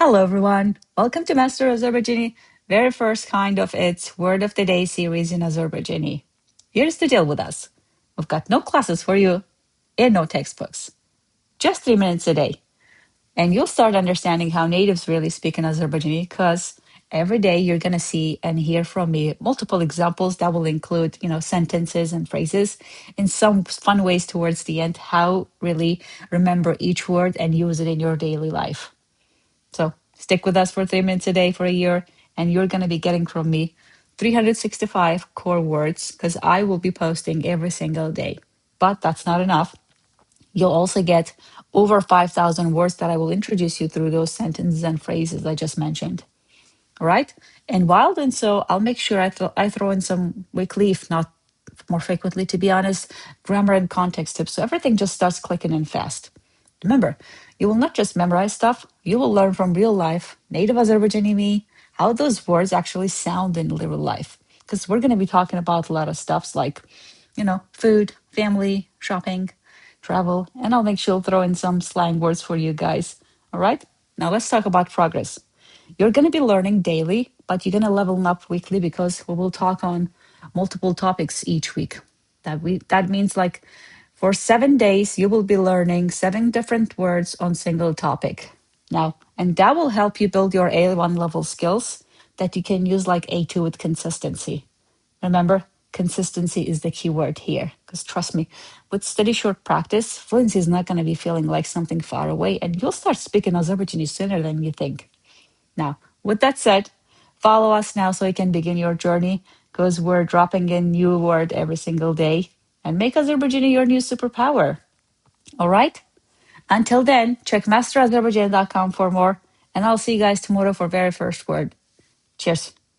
Hello, everyone. Welcome to Master Azerbaijani, very first kind of its Word of the Day series in Azerbaijani. Here's the deal with us. We've got no classes for you and no textbooks, just 3 minutes a day. And you'll start understanding how natives really speak in Azerbaijani because every day you're going to see and hear from me multiple examples that will include, sentences and phrases in some fun ways towards the end, how really remember each word and use it in your daily life. So stick with us for 3 minutes a day for a year, and you're going to be getting from me 365 core words because I will be posting every single day. But that's not enough. You'll also get over 5,000 words that I will introduce you through those sentences and phrases I just mentioned. All right. And while doing so, I'll make sure I throw in some weekly, if not more frequently, to be honest, grammar and context tips. So everything just starts clicking in fast. Remember, you will not just memorize stuff, you will learn from real life, native Azerbaijani me, how those words actually sound in real life. Because we're going to be talking about a lot of stuffs like, food, family, shopping, travel, and I'll make sure to throw in some slang words for you guys. All right? Now let's talk about progress. You're going to be learning daily, but you're going to level up weekly because we will talk on multiple topics each week. That means like for 7 days you will be learning 7 different words on single topic. Now, and that will help you build your A1 level skills that you can use like A2 with consistency. Remember, consistency is the key word here. Because trust me, with steady short practice, fluency is not going to be feeling like something far away, and you'll start speaking Azerbaijani sooner than you think. Now, with that said, follow us now so you can begin your journey because we're dropping in new word every single day and make Azerbaijani your new superpower. All right? Until then, check masterazerbaijan.com for more, and I'll see you guys tomorrow for very first word. Cheers.